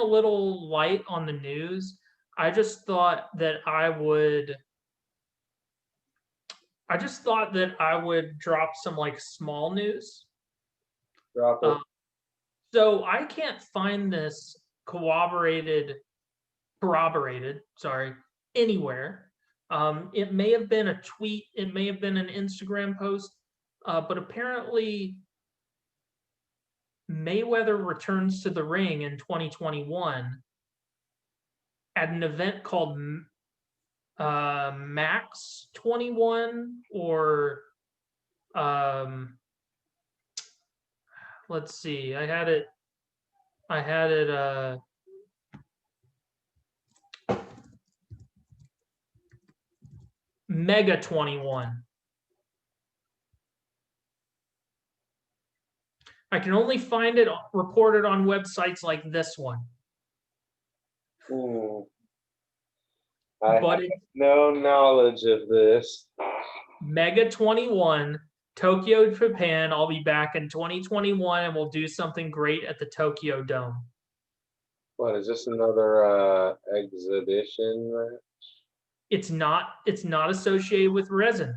a little light on the news. I just thought that I would drop some like small news. Drop it. So I can't find this corroborated, sorry, anywhere. It may have been a tweet, it may have been an Instagram post, but apparently Mayweather returns to the ring in 2021 at an event called Max 21, or let's see, I had it Mega 21. I can only find it reported on websites like this one. I have no knowledge of this. Mega 21, Tokyo, Japan. I'll be back in 2021 and we'll do something great at the Tokyo Dome. What, is this another exhibition match? It's not associated with resin.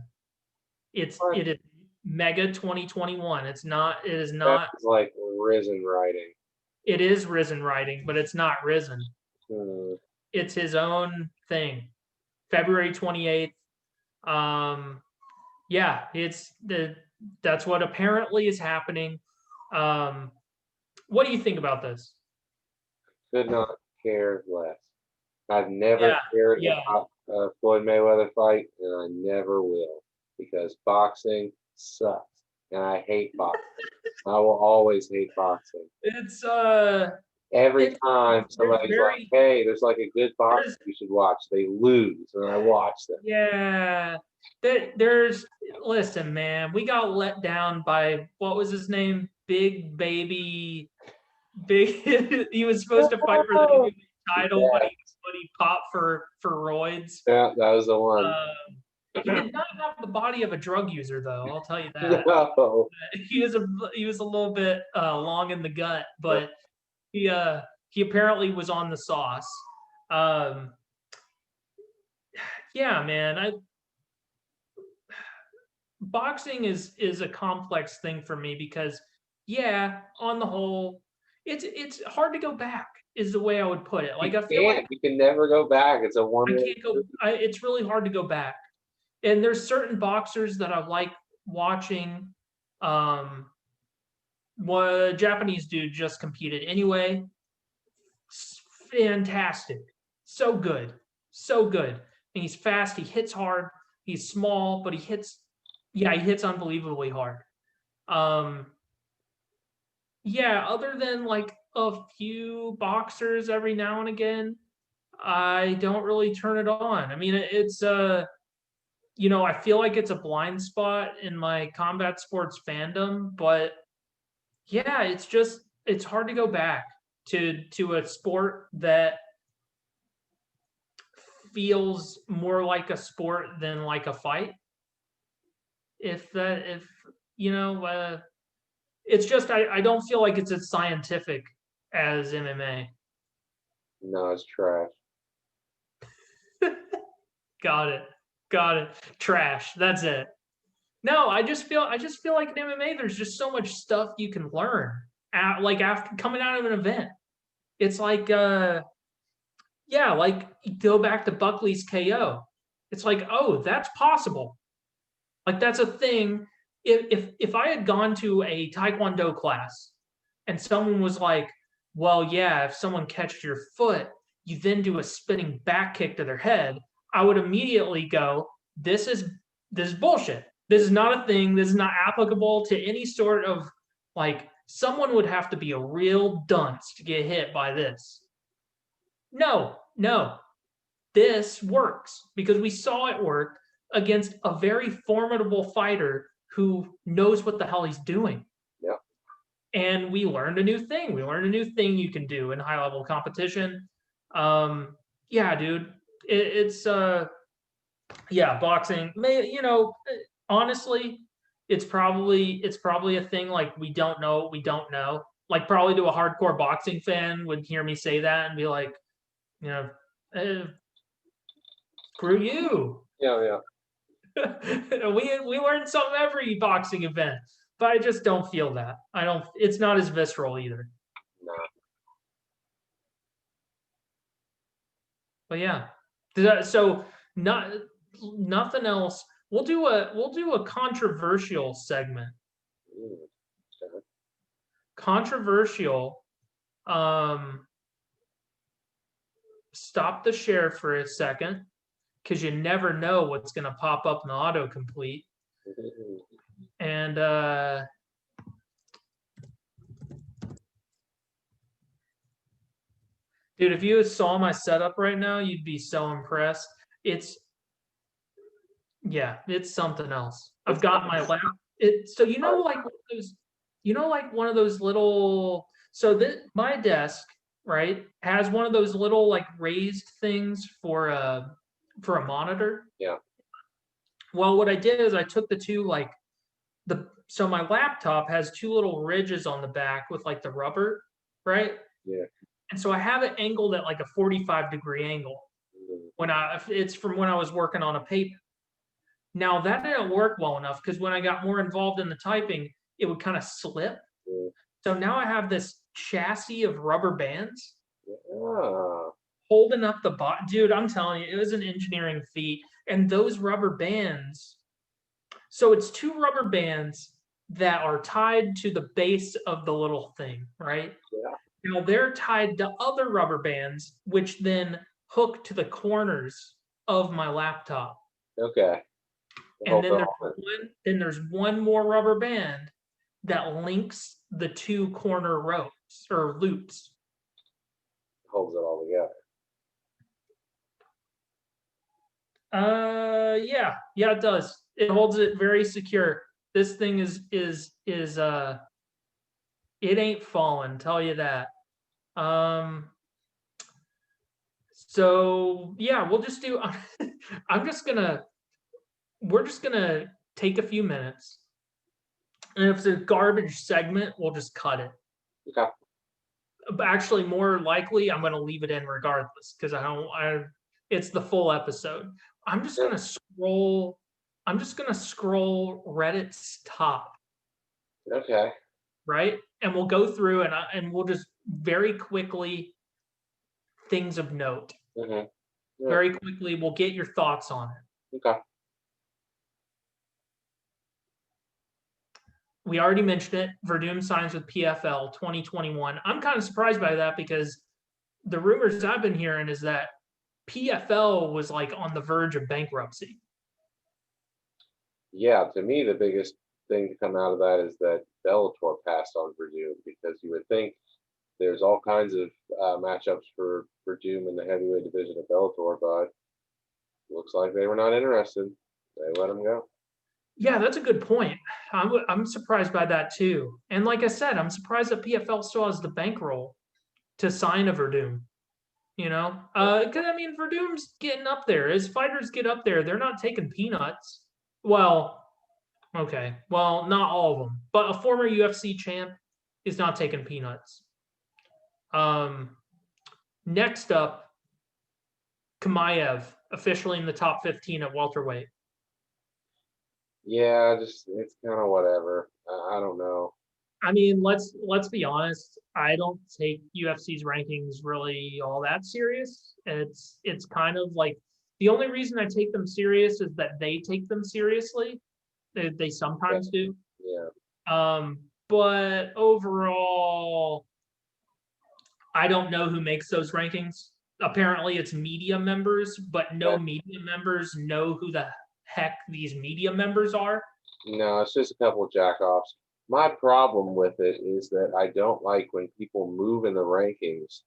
It is Mega 2021. It is not. That's like Risen writing. It is Risen writing, but it's not Risen. It's his own thing. February 28th. Yeah, that's what apparently is happening. What do you think about this? Could not care less. I've never cared about a Floyd Mayweather fight, and I never will, because boxing sucks, and I hate boxing. I will always hate boxing. It's every time somebody's like, "Hey, there's like a good boxer you should watch," they lose, and I watch them. Yeah, listen, man, we got let down by, what was his name? Big Baby. He was supposed to fight for the title, but he popped for roids. Yeah, that was the one. He did not have the body of a drug user, though. I'll tell you that. No. He was a little bit long in the gut, but he apparently was on the sauce. Yeah, man. Boxing is a complex thing for me because, on the whole, it's hard to go back, is the way I would put it. Like, I feel like you can never go back. It's a one. It's really hard to go back. And there's certain boxers that I like watching. What Japanese dude just competed anyway. Fantastic. So good. And he's fast. He hits hard. He's small, but he hits unbelievably hard. Other than like a few boxers every now and again, I don't really turn it on. I mean, it's I feel like it's a blind spot in my combat sports fandom, but it's hard to go back to a sport that feels more like a sport than like a fight. It's just, I don't feel like it's as scientific as MMA. No, it's trash. Got it. Trash. That's it. No, I just feel like in MMA, there's just so much stuff you can learn after coming out of an event. It's like, like go back to Buckley's KO. It's like, oh, that's possible. Like, that's a thing. If I had gone to a Taekwondo class and someone was like, well, yeah, if someone catched your foot, you then do a spinning back kick to their head, I would immediately go, this is bullshit. This is not a thing. This is not applicable to any sort of, like, someone would have to be a real dunce to get hit by this. No. This works because we saw it work against a very formidable fighter who knows what the hell he's doing. Yeah. And we learned a new thing. We learned a new thing you can do in high-level competition. Dude. Boxing. Honestly, it's probably a thing like we don't know. like probably to a hardcore boxing fan would hear me say that and be like, you know, screw you. Yeah. We learn something every boxing event, but I just don't feel that. I don't. It's not as visceral either. No. But yeah, so not nothing else. We'll do a controversial segment. Okay. Controversial. Stop the share for a second because you never know what's going to pop up in the autocomplete. And dude, if you saw my setup right now, you'd be so impressed. It's it's something else. I've got my lap. So like those, like one of those little. So that my desk, right, has one of those little like raised things for a monitor. Yeah. Well, what I did is I took the two like so my laptop has two little ridges on the back with like the rubber, right? Yeah. And so I have it angled at like a 45-degree angle it's from when I was working on a paper. Now that didn't work well enough because when I got more involved in the typing, it would kind of slip. Yeah. So now I have this chassis of rubber bands Yeah. holding up the bot. Dude, I'm telling you, it was an engineering feat. And those rubber bands, so it's two rubber bands that are tied to the base of the little thing, right? Yeah. Now they're tied to other rubber bands, which then hook to the corners of my laptop. Okay. And then there's one more rubber band that links the two corner ropes or loops. Holds it all together. Yeah, it does. It holds it very secure. This thing is it ain't falling, tell you that. So yeah, we'll just do we're just gonna take a few minutes. And if it's a garbage segment, we'll just cut it. Okay. Actually, more likely, I'm gonna leave it in regardless because it's the full episode. I'm just gonna scroll Reddit's top. Okay. Right? And we'll go through and we'll just very quickly things of note. Yeah. Very quickly, we'll get your thoughts on it. Okay. We already mentioned it. Verdum signs with PFL 2021. I'm kind of surprised by that because the rumors I've been hearing is that PFL was like on the verge of bankruptcy. Yeah, to me, the biggest thing to come out of that is that Bellator passed on Verdum because you would think there's all kinds of matchups for Verdum in the heavyweight division of Bellator, but looks like they were not interested. They let him go. Yeah, that's a good point. I'm surprised by that too. And like I said, I'm surprised that PFL still has the bankroll to sign a Verdum. Because I mean, Verdum's getting up there. As fighters get up there, they're not taking peanuts. Well, okay, well, not all of them, but a former UFC champ is not taking peanuts. Next up, Kamaev officially in the top 15 at welterweight. Yeah, just it's kind of whatever. I don't know. I mean, let's be honest. I don't take UFC's rankings really all that serious. It's kind of like the only reason I take them serious is that they take them seriously. They sometimes do. Yeah. But overall, I don't know who makes those rankings. Apparently, it's media members, but no media members know who the heck these media members are. No, it's just a couple of jackoffs. My problem with it is that I don't like when people move in the rankings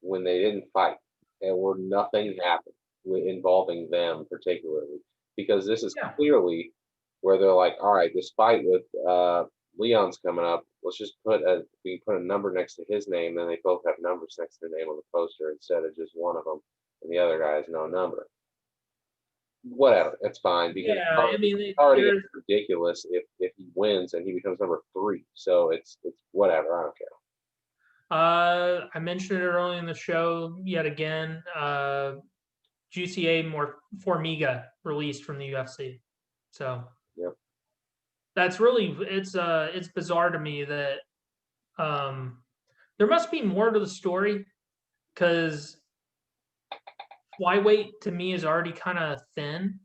when they didn't fight and where nothing happened involving them particularly, because this is clearly where they're like, all right, this fight with Leon's coming up. Let's just put a number next to his name, then they both have numbers next to their name on the poster instead of just one of them, and the other guy has no number. Whatever, that's fine because it's already ridiculous if he wins and he becomes number 3. So it's whatever. I don't care. I mentioned it earlier in the show yet again. GCA Formiga released from the UFC. So Yep. that's really it's bizarre to me that there must be more to the story because flyweight to me is already kind of thin.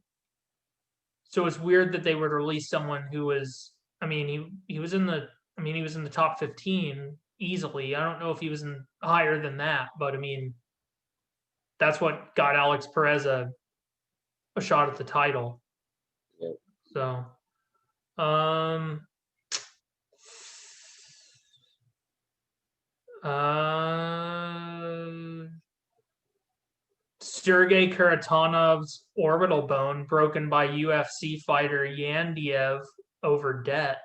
So it's weird that they would release someone who was, I mean, he was in the, I mean, he was in the top 15 easily. I don't know if he was in higher than that, but I mean, that's what got Alex Perez a shot at the title. Yep. So, Sergey Karatanov's orbital bone broken by UFC fighter Yandiev over debt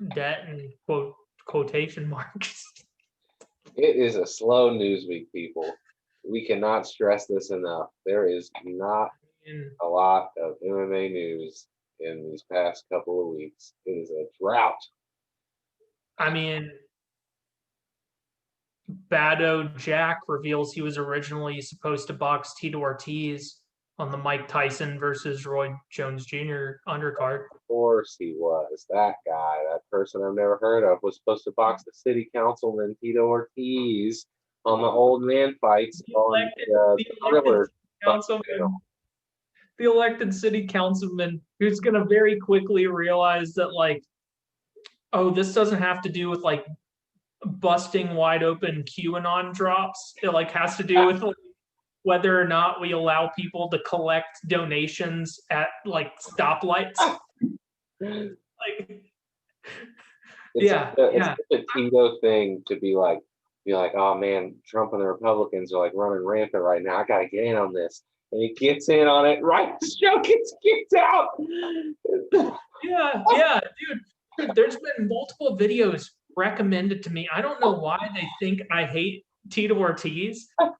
in quotation marks. It is a slow news week, people. We cannot stress this enough. There is not a lot of MMA news in these past couple of weeks. It is a drought. I mean, Bado Jack reveals he was originally supposed to box Tito Ortiz on the Mike Tyson versus Roy Jones Jr. undercard. Of course he was. That guy, that person I've never heard of, was supposed to box the city councilman Tito Ortiz on the old man fights on the elected city councilman who's going to very quickly realize that, like, oh, this doesn't have to do with like busting wide open QAnon drops. It like has to do with like, whether or not we allow people to collect donations at like stoplights. Like, it's a Tito thing to be like, oh man, Trump and the Republicans are like running rampant right now. I gotta get in on this. And he gets in on it, right? The show gets kicked out. Yeah, dude. There's been multiple videos recommended to me. I don't know why they think I hate Tito Ortiz, but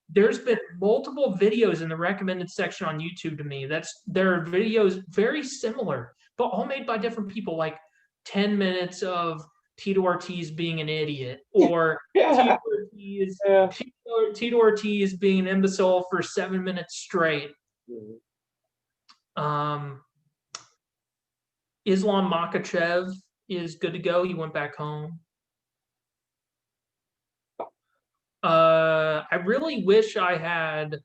there's been multiple videos in the recommended section on YouTube to me. There are videos very similar, but all made by different people, like 10 minutes of Tito Ortiz being an idiot, or Tito Ortiz being an imbecile for 7 minutes straight. Islam Makhachev is good to go. He went back home. I really wish I had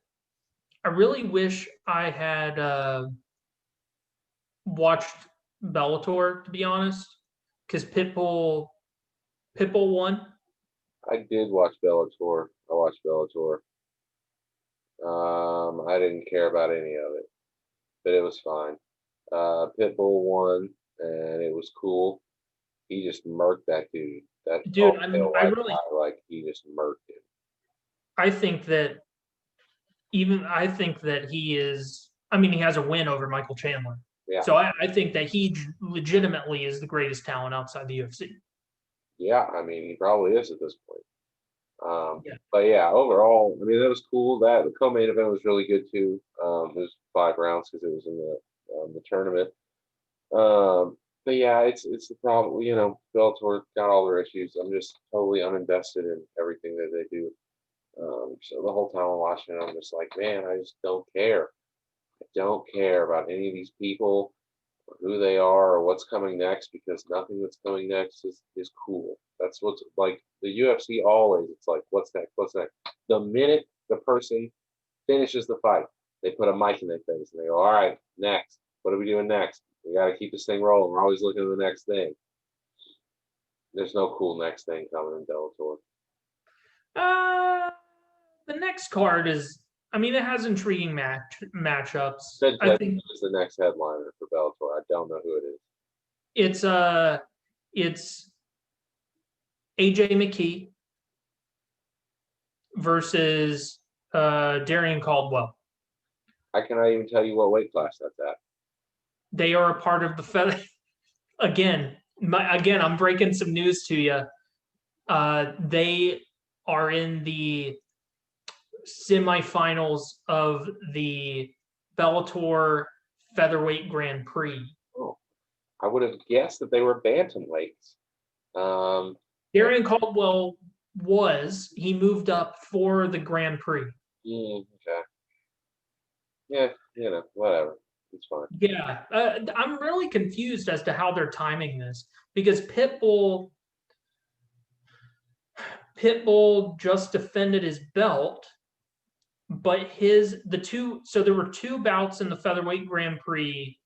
watched Bellator, to be honest, because Pitbull won. I did watch Bellator. I watched Bellator. I didn't care about any of it, but it was fine. Pitbull won, and it was cool. He just murked that dude. He just murked him. I think that he is. I mean, he has a win over Michael Chandler. Yeah. So I think that he legitimately is the greatest talent outside the UFC. Yeah, I mean, he probably is at this point. But yeah, overall, I mean, that was cool. That the co-main event was really good too. It was 5 rounds because it was in the tournament. But yeah, it's the problem. You know, Bellator got all their issues. I'm just totally uninvested in everything that they do. So the whole time I'm watching it, I'm just like, man, I just don't care. I don't care about any of these people or who they are or what's coming next, because nothing that's coming next is cool. That's what's like the UFC always. It's like, what's next? What's next? The minute the person finishes the fight, they put a mic in their face and they go, all right, next. What are we doing next? We got to keep this thing rolling. We're always looking at the next thing. There's no cool next thing coming in Bellator. The next card is, I mean, it has intriguing matchups. I think it's the next headliner for Bellator. I don't know who it is. It's AJ McKee versus Darian Caldwell. I cannot even tell you what weight class that's at. They are a part of the feather. Again, I'm breaking some news to you. They are in the semifinals of the Bellator Featherweight Grand Prix. Oh, I would have guessed that they were bantamweights. Darian Caldwell he moved up for the Grand Prix. Okay. Yeah, whatever. It's fine. Yeah, I'm really confused as to how they're timing this because Pitbull just defended his belt, but there were two bouts in the featherweight Grand Prix,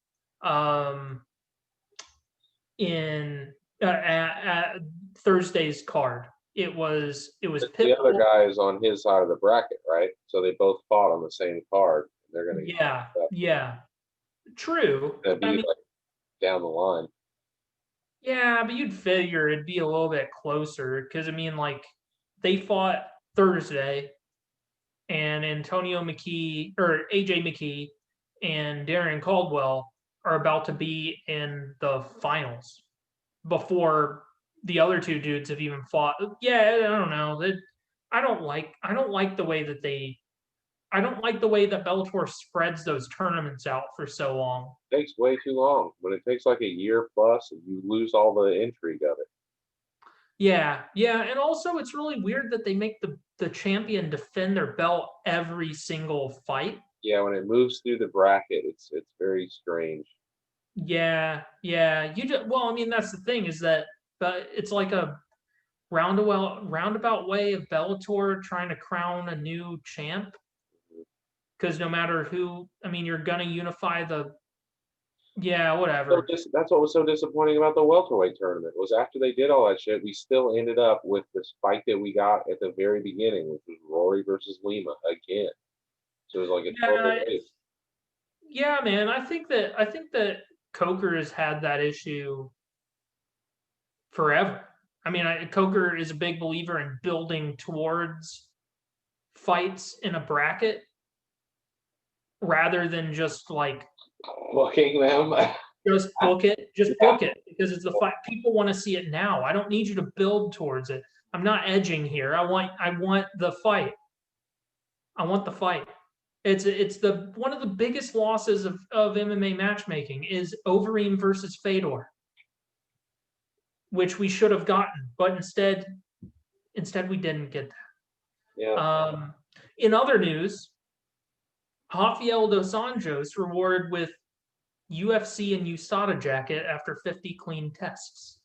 in at Thursday's card. It was The Pitbull. other guy is on his side of the bracket, right? So they both fought on the same card. They're gonna Yeah, true. gonna be like down the line. Yeah, but you'd figure it'd be a little bit closer because I mean, like, they fought Thursday, and Antonio McKee or AJ McKee and Darren Caldwell are about to be in the finals before the other two dudes have even fought. Yeah, I don't know. I don't like the way that Bellator spreads those tournaments out for so long. It takes way too long. When it takes like a year plus, you lose all the intrigue of it. Yeah, and also it's really weird that they make the champion defend their belt every single fight. Yeah, when it moves through the bracket, it's very strange. Yeah. Well, I mean, that's the thing is that, but it's like a roundabout way of Bellator trying to crown a new champ. Because no matter who, I mean, you're gonna unify the. Yeah, whatever. So that's what was so disappointing about the welterweight tournament was after they did all that shit, we still ended up with this fight that we got at the very beginning, which was Rory versus Lima again. So it was like a total waste. Yeah, man. I think that Coker has had that issue forever. I mean, Coker is a big believer in building towards fights in a bracket rather than just like booking them. Just book it because it's the fight. People want to see it now. I don't need you to build towards it. I'm not edging here. I want the fight. I want the fight. It's the one of the biggest losses of MMA matchmaking is Overeem versus Fedor, which we should have gotten, but instead we didn't get that. Yeah. In other news, Rafael dos Anjos rewarded with UFC and USADA jacket after 50 clean tests.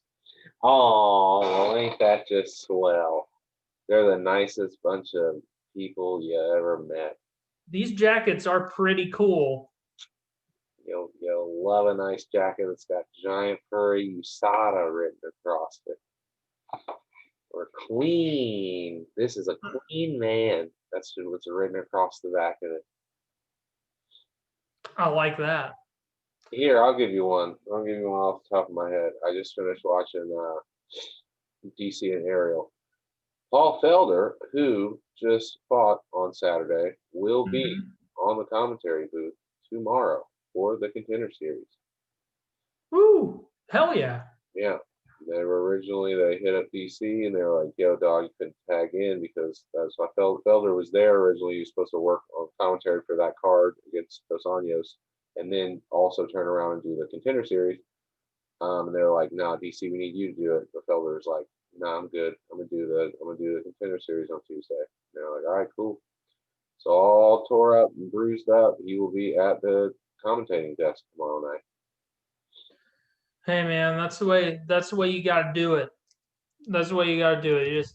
Oh, ain't that just swell? They're the nicest bunch of people you ever met. These jackets are pretty cool. You'll love a nice jacket that's got giant furry USADA written across it. Or clean. This is a clean man. That's what's written across the back of it. I like that. Here, I'll give you one. I'll give you one off the top of my head. I just finished watching DC and Ariel. Paul Felder, who just fought on Saturday, will be on the commentary booth tomorrow for the Contender Series. Woo! Hell yeah! Yeah, they hit up DC and they were like, "Yo, dog, you couldn't tag in because that's why Felder was there originally. He was supposed to work on commentary for that card against Dos Anjos, and then also turn around and do the Contender Series." And they were like, "Nah, DC, we need you to do it." But Felder was like, "Nah, I'm good. I'm gonna do the Contender Series on Tuesday." And they're like, "All right, cool." So all tore up and bruised up, he will be at the commentating desk tomorrow night. Hey man, that's the way you got to do it. That's the way you got to do it.